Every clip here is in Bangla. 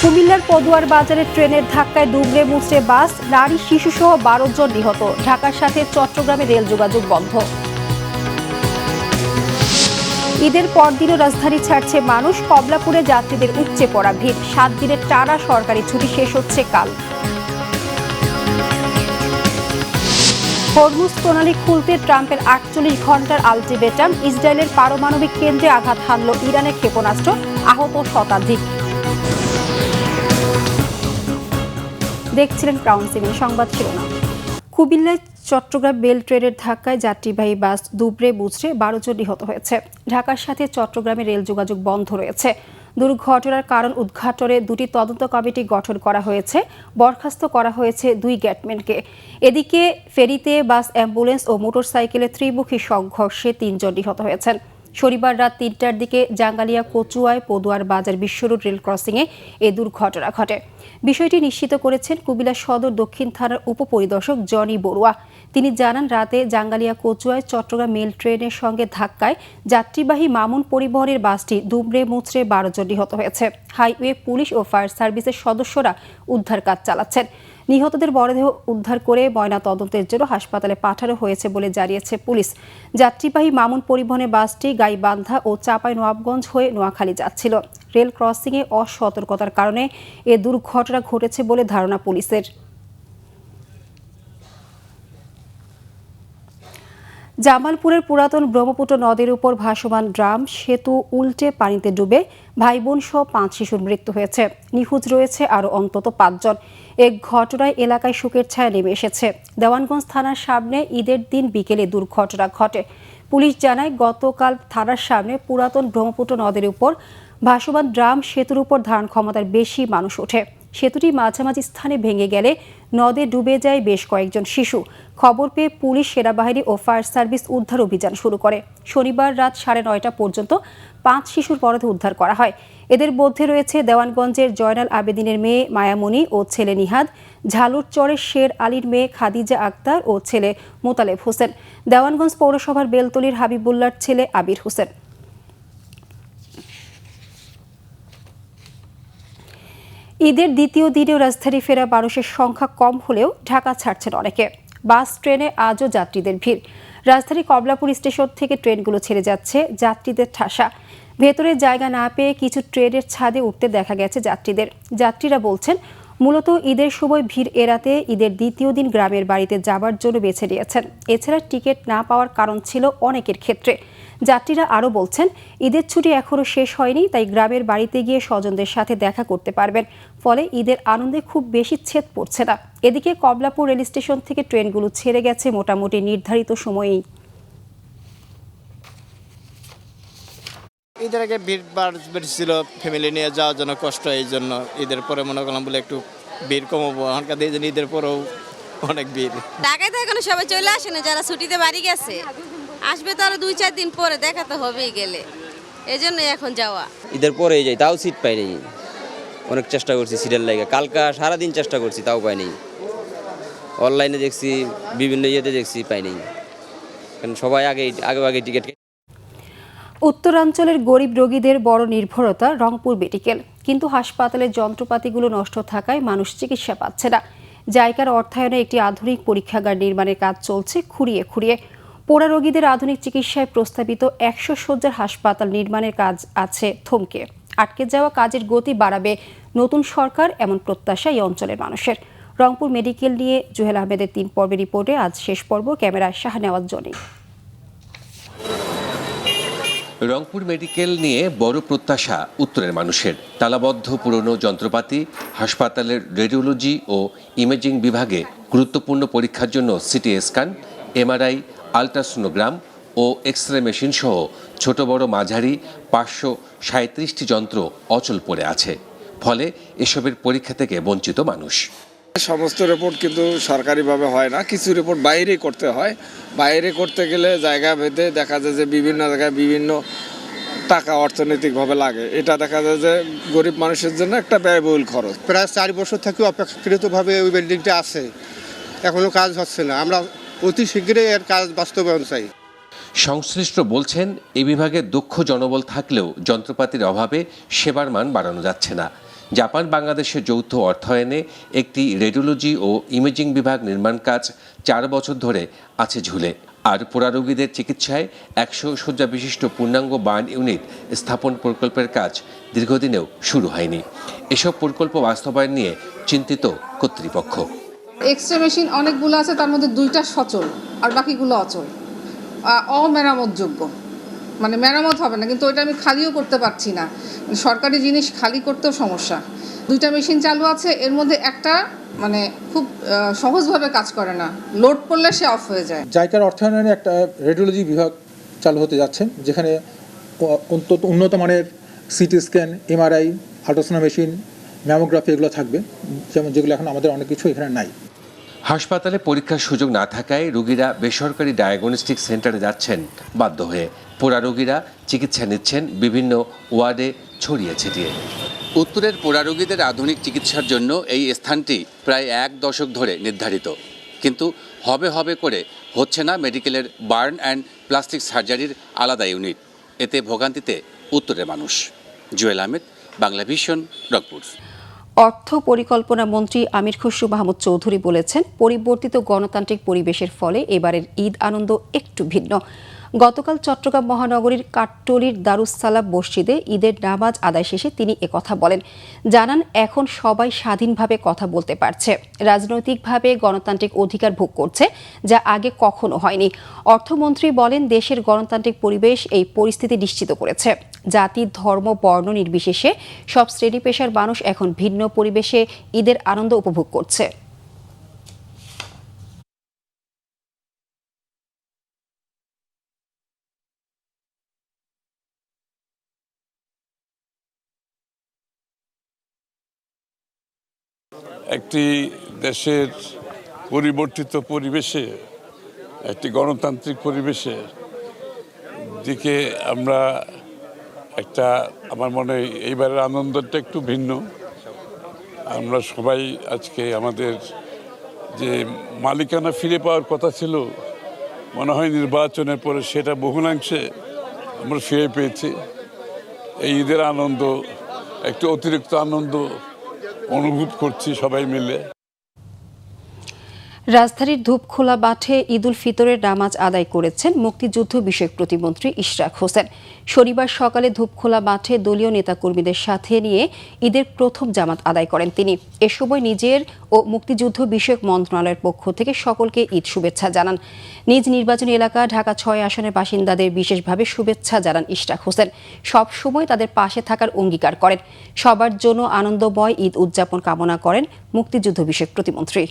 কুমিল্লার পদুয়ার বাজারে ট্রেনের ধাক্কায় দুমড়ে মুচড়ে বাস, নারী শিশুসহ 12 জন নিহত। ঢাকার সাথে চট্টগ্রামে রেল যোগাযোগ বন্ধ। ঈদের পরদিনও রাজধানী ছাড়ছে মানুষ, কমলাপুরে যাত্রীদের উপচে পড়া ভিড়। 7 দিনের টানা সরকারি ছুটি শেষ হচ্ছে কাল। হরমুজ প্রণালী খুলতে ট্রাম্পের 48 ঘন্টার আলটিমেটাম। ইসরায়েলের পারমাণবিক কেন্দ্রে আঘাত হানল ইরানের ক্ষেপণাস্ত্র, আহত শতাধিক। দেখছিলেন ক্রাউন টিভি সংবাদ শিরোনাম। কুমিল্লায় চট্টগ্রাম মেল ট্রেনের ধাক্কায় যাত্রীবাহী বাস দুমড়ে মুচড়ে 12 জন নিহত হয়েছে। ঢাকার সাথে চট্টগ্রামে রেল যোগাযোগ বন্ধ রয়েছে। দুর্ঘটনার কারণ উদ্ঘাটনে 2টি তদন্ত কমিটি গঠন করা হয়েছে। বরখাস্ত করা হয়েছে 2 গেটম্যানকে। এদিকে ফেরিতে বাস, অ্যাম্বুলেন্স ও মোটরসাইকেলে ত্রিমুখী সংঘর্ষে 3 জন নিহত হয়েছেন। শনিবার রাত 3টার দিকে জাঙ্গালিয়া কচুয়ায় পদুয়ার বাজার বিশ্বরোড রেল ক্রসিংয়ে এ দুর্ঘটনা ঘটে। বিষয়টি নিশ্চিত করেছেন কুমিল্লা সদর দক্ষিণ থানার উপপরিদর্শক জনি বড়ুয়া। তিনি জানান, রাতে জাঙ্গালিয়া কচুয়ায় চট্টগ্রাম মেল ট্রেনের সঙ্গে ধাক্কায় যাত্রীবাহী মামুন পরিবহনের বাসটি দুমড়ে মুচড়ে 12 জন নিহত হয়েছে। হাইওয়ে পুলিশ ও ফায়ার সার্ভিসের সদস্যরা উদ্ধার কাজ চালাচ্ছেন। নিহতদের মরদেহ উদ্ধার করে ময়না তদন্তের জন্য হাসপাতালে পাঠানো হয়েছে বলে জানিয়েছে পুলিশ। যাত্রীবাহী মামুন পরিবহনের বাসটি গাইবান্ধা ও চাঁপাইনবাবগঞ্জ হয়ে নোয়াখালী যাচ্ছিল। রেল ক্রসিংয়ে অসতর্কতার কারণে এ দুর্ঘটনা ঘটেছে বলে ধারণা পুলিশের। জামালপুরের পুরাতন ব্রহ্মপুত্র নদীর উপর ভাসমান ড্রাম সেতু উল্টে পানিতে ডুবে ভাই বোন সহ 5 শিশুর মৃত্যু হয়েছে। নিখোঁজ রয়েছে আরও অন্তত 5 জন। এক ঘটনায় এলাকায় শোকের ছায়া নেমে এসেছে। দেওয়ানগঞ্জ থানার সামনে ঈদের দিন বিকেলে দুর্ঘটনা ঘটে। পুলিশ জানায়, গতকাল থানার সামনে পুরাতন ব্রহ্মপুত্র নদীর উপর ভাসমান ড্রাম সেতুর উপর ধারণ ক্ষমতার বেশি মানুষ ওঠে। সেতুটি মাঝামাঝি স্থানে ভেঙে গেলে নদে ডুবে যায় বেশ কয়েকজন শিশু। খবর পেয়ে পুলিশ, সেনাবাহিনী ও ফায়ার সার্ভিস উদ্ধার অভিযান শুরু করে। শনিবার রাত 9:30 পর্যন্ত 5 শিশুর মরদেহ উদ্ধার করা হয়। এদের মধ্যে রয়েছে দেওয়ানগঞ্জের জয়নাল আবেদিনের মেয়ে মায়ামণি ও ছেলে নিহাদ, ঝালুরচরের শের আলীর মেয়ে খাদিজা আক্তার ও ছেলে মোতালেব হোসেন, দেওয়ানগঞ্জ পৌরসভার বেলতলির হাবিবুল্লাহর ছেলে আবির হোসেন। ঈদের দ্বিতীয় দিনেও রাজধানী ফেরা মানুষের সংখ্যা কম হলেও ঢাকা ছাড়ছেন অনেকে। বাস, ট্রেনে আজও যাত্রীদের ভিড়। রাজধানী কমলাপুর স্টেশন থেকে ট্রেনগুলো ছেড়ে যাচ্ছে যাত্রীদের ঠাসা। ভেতরে জায়গা না পেয়ে কিছু ট্রেনের ছাদে উঠতে দেখা গেছে যাত্রীদের। যাত্রীরা বলছেন, মূলত ঈদের সময় ভিড় এড়াতে ঈদের দ্বিতীয় দিন গ্রামের বাড়িতে যাবার জন্য বেছে নিয়েছেন। এছাড়া টিকিট না পাওয়ার কারণ ছিল অনেকের ক্ষেত্রে। যাত্রীরা আরও বলছেন, ঈদের ছুটি এখনও শেষ হয়নি, তাই গ্রামের বাড়িতে গিয়ে স্বজনদের সাথে দেখা করতে পারবেন। ফলে ঈদের আনন্দে খুব বেশি ছেদ পড়ছে না। এদিকে কমলাপুর রেল স্টেশন থেকে ট্রেনগুলো ছেড়ে গেছে মোটামুটি নির্ধারিত সময়েই। ঈদের আগে ভিড় বেশি ছিল, ফ্যামিলি নিয়ে যাওয়ার জন্য কষ্ট, এই জন্য ঈদের পরে মনে করলাম বলে একটু ভিড় কমাবো। এখনকার দিয়ে ঈদের পরেও অনেক ভিড়। ঢাকায় তো এখনো সবাই চলে আসে না, যারা ছুটিতে বাড়ি গেছে আসবে তো আরো 2-4 দিন পরে, দেখা তো হবেই গেলে, এই জন্যই এখন যাওয়া। ঈদের পরেই যাই, তাও সিট পাই নাই। অনেক চেষ্টা করছি সিটের লাগে, কালকা সারাদিন চেষ্টা করছি, তাও পাই নাই। অনলাইনে দেখছি, বিভিন্ন ইয়েতে দেখছি, পাই নাই। কারণ সবাই আগে টিকিট। উত্তরাঞ্চলের গরিব রোগীদের বড় নির্ভরতা রংপুর মেডিকেল, কিন্তু হাসপাতালের যন্ত্রপাতিগুলো নষ্ট থাকায় মানুষ চিকিৎসা পাচ্ছে না। জায়গার অর্থায়নে একটি আধুনিক পরীক্ষাগার নির্মাণের কাজ চলছে খুঁড়িয়ে খুঁড়িয়ে। পোড়া রোগীদের আধুনিক চিকিৎসায় প্রস্তাবিত 100 শয্যার হাসপাতাল নির্মাণের কাজ আছে থমকে। আটকে যাওয়া কাজের গতি বাড়াবে নতুন সরকার, এমন প্রত্যাশা এই অঞ্চলের মানুষের। রংপুর মেডিকেল নিয়ে জুহেল আহমেদের 3 পর্বের রিপোর্টে আজ শেষ পর্ব। ক্যামেরায় শাহনেওয়াজ জনি। রংপুর মেডিকেল নিয়ে বড় প্রত্যাশা উত্তরের মানুষের। তালাবদ্ধ পুরনো যন্ত্রপাতি, হাসপাতালের রেডিওলজি ও ইমেজিং বিভাগে গুরুত্বপূর্ণ পরীক্ষার জন্য সিটি স্ক্যান, এমআরআই, আলট্রাসোনোগ্রাম ও এক্স রে মেশিন সহ ছোট বড় মাঝারি 537টি যন্ত্র অচল পড়ে আছে। ফলে এসবের পরীক্ষা থেকে বঞ্চিত মানুষ। সমস্ত রিপোর্ট কিন্তু সরকারিভাবে হয় না, কিছু রিপোর্ট বাইরে করতে হয়। বাইরে করতে গেলে জায়গা ভেদে দেখা যায় যে বিভিন্ন জায়গায় বিভিন্ন টাকা অর্থনৈতিকভাবে লাগে। এটা দেখা যায় যে গরিব মানুষের জন্য একটা ব্যয়বহুল খরচ। প্রায় 4 বছর থেকে অপেক্ষাকৃতভাবে ওই বিল্ডিংটা আছে, এখনও কাজ হচ্ছে না। আমরা অতি শীঘ্রই এর কাজ বাস্তবায়ন চাই। সংশ্লিষ্ট বলছেন, এই বিভাগে দক্ষ জনবল থাকলেও যন্ত্রপাতির অভাবে সেবার মান বাড়ানো যাচ্ছে না। জাপান বাংলাদেশের যৌথ অর্থায়নে একটি রেডিওলজি ও ইমেজিং বিভাগ নির্মাণ কাজ 4 বছর ধরে আছে ঝুলে। আর পোড়া রোগীদের চিকিৎসায় 100 শয্যা বিশিষ্ট পূর্ণাঙ্গ বার্ন ইউনিট স্থাপন প্রকল্পের কাজ দীর্ঘদিনেও শুরু হয়নি। এসব প্রকল্প বাস্তবায়ন নিয়ে চিন্তিত কর্তৃপক্ষ। এক্সরে মেশিন অনেকগুলো আছে, তার মধ্যে 2টা সচল আর বাকিগুলো অচল, অমেরামতযোগ্য, মানে মেরামত হবে না, কিন্তু ওইটা আমি খালিও করতে পারছি না। সরকারি জিনিস খালি করতেও সমস্যা। 2টা মেশিন চালু আছে, এর মধ্যে একটা মানে খুব সহজভাবে কাজ করে না, লোড করলে সে অফ হয়ে যায়। জাইকার অর্থায়নে একটা রেডিওলজি বিভাগ চালু হতে যাচ্ছে, যেখানে উন্নত মানের CT scan, MRI, ultrasound machine, mammography এগুলো থাকবে, যেগুলো এখন আমাদের অনেক কিছু এখানে নাই। হাসপাতালে পরীক্ষার সুযোগ না থাকায় রোগীরা বেসরকারি ডায়াগনস্টিক সেন্টারে যাচ্ছেন বাধ্য হয়ে। পোড়া রোগীরা চিকিৎসা নিচ্ছেন বিভিন্ন ওয়ার্ডে ছড়িয়ে ছিটিয়ে। উত্তরের পোড়া রোগীদের আধুনিক চিকিৎসার জন্য এই স্থানটি প্রায় 1 দশক ধরে নির্ধারিত, কিন্তু হবে করে হচ্ছে না মেডিকেলের বার্ন অ্যান্ড প্লাস্টিক সার্জারির আলাদা ইউনিট। এতে ভোগান্তিতে উত্তরের মানুষ। জুয়েল আহমেদ, বাংলা ভিশন, রংপুর। অর্থ পরিকল্পনা মন্ত্রী আমির খসরু মাহমুদ চৌধুরী বলেছেন, পরিবর্তিত গণতান্ত্রিক পরিবেশের ফলে এবারের ঈদ আনন্দ একটু ভিন্ন। গতকাল চট্টগ্রাম মহানগরীর কাট্টলির দারুস সালাম মসজিদে ঈদের নামাজ আদায় শেষে তিনি একথা বলেন। জানান, এখন সবাই স্বাধীনভাবে কথা বলতে পারছে, রাজনৈতিকভাবে গণতান্ত্রিক অধিকার ভোগ করছে, যা আগে কখনো হয়নি। অর্থমন্ত্রী বলেন, দেশের গণতান্ত্রিক পরিবেশ এই পরিস্থিতি নিশ্চিত করেছে। জাতি, ধর্ম, বর্ণ নির্বিশেষে সব শ্রেণী পেশার মানুষ এখন ভিন্ন পরিবেশে ঈদের আনন্দ উপভোগ করছে। একটি দেশের পরিবর্তিত পরিবেশে, একটি গণতান্ত্রিক পরিবেশে দিকে আমরা আমার মনে হয় এইবারের আনন্দটা একটু ভিন্ন। আমরা সবাই আজকে আমাদের যে মালিকানা ফিরে পাওয়ার কথা ছিল, মনে হয় নির্বাচনের পরে সেটা বহুলাংশে আমরা ফিরে পেয়েছি। এই ঈদের আনন্দ, একটু অতিরিক্ত আনন্দ অনুভব করছি সবাই মিলে। রাজধানীর ধূপখোলা মাঠে ঈদুল ফিতরের নামাজ আদায় করেছেন মুক্তিযুদ্ধ বিষয়ক প্রতিমন্ত্রী ইশরাক হোসেন। শনিবার সকালে ধূপখোলা মাঠে দলীয় নেতাকর্মীদের সাথে নিয়ে ঈদের প্রথম জামাত আদায় করেন তিনি। এ সময় নিজের ও মুক্তিযুদ্ধ বিষয়ক মন্ত্রণালয়ের পক্ষ থেকে সকলকে ঈদ শুভেচ্ছা জানান। নিজ নির্বাচনী এলাকা ঢাকা 6 আসনের বাসিন্দাদের বিশেষভাবে শুভেচ্ছা জানান ইশরাক হোসেন। সব সময় তাদের পাশে থাকার অঙ্গীকার করেন। সবার জন্য আনন্দময় ঈদ উদযাপন কামনা করেন মুক্তিযুদ্ধ বিষয়ক প্রতিমন্ত্রী।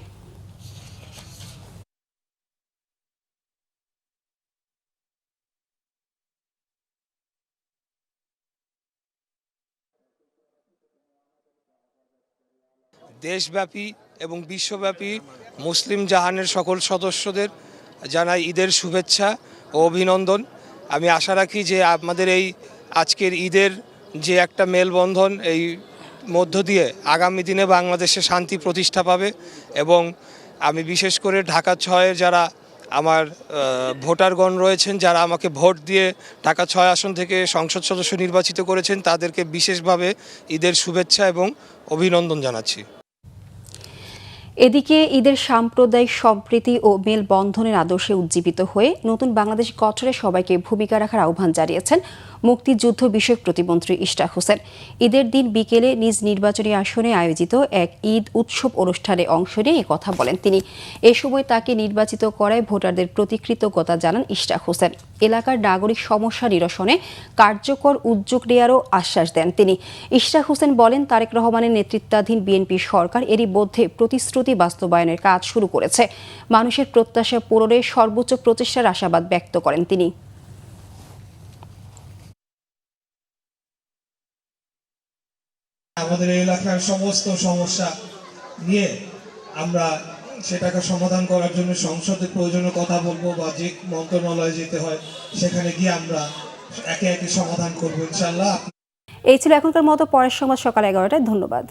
দেশব্যাপী এবং বিশ্বব্যাপী মুসলিম জাহানের সকল সদস্যদের জানাই ঈদের শুভেচ্ছা ও অভিনন্দন। আমি আশা রাখি যে আমাদের এই আজকের ঈদের যে একটা মেলবন্ধন, এই মধ্য দিয়ে আগামী দিনে বাংলাদেশে শান্তি প্রতিষ্ঠা পাবে। এবং আমি বিশেষ করে ঢাকা 6-এর যারা আমার ভোটারগণ রয়েছেন, যারা আমাকে ভোট দিয়ে ঢাকা 6 আসন থেকে সংসদ সদস্য নির্বাচিত করেছেন, তাদেরকে বিশেষভাবে ঈদের শুভেচ্ছা এবং অভিনন্দন জানাচ্ছি। এদিকে ঈদের সাম্প্রদায়িক সম্প্রীতি ও মেলবন্ধনের আদর্শে উজ্জীবিত হয়ে নতুন বাংলাদেশ গঠনে সবাইকে ভূমিকা রাখার আহ্বান জানিয়েছেন মুক্তিযুদ্ধ বিষয়ক প্রতিমন্ত্রী ইশরাক হোসেন। ঈদের দিন বিকেলে নিজ নির্বাচনী আসনে আয়োজিত এক ঈদ উৎসব অনুষ্ঠানে অংশ নিয়ে কথা বলেন তিনি। এ সময় তাকে নির্বাচিত করায় ভোটারদের প্রতি কৃতজ্ঞতা জানান ইশরাক হোসেন। এলাকার নাগরিক সমস্যা নিরসনে কার্যকর উদ্যোগ নেওয়ারও আশ্বাস দেন তিনি। ইশরাক হোসেন বলেন, তারেক রহমানের নেতৃত্বাধীন বিএনপি সরকার এরই মধ্যে প্রতিশ্রুতি বাস্তবায়নের কাজ শুরু করেছে। মানুষের প্রত্যাশা পূরণে সর্বোচ্চ প্রচেষ্টার আশাবাদ ব্যক্ত করেন তিনি। আমাদের এলাকার সমস্ত সমস্যা নিয়ে আমরা সেটাকে সমাধান করার জন্য সংসদে প্রয়োজনীয় কথা বলবো, বা যে মন্ত্রণালয়ে যেতে হয় সেখানে গিয়ে আমরা একে একে সমাধান করবো ইনশাআল্লাহ। এই ছিল এখনকার মতো। পরের সংবাদ সকাল 11টায়। ধন্যবাদ।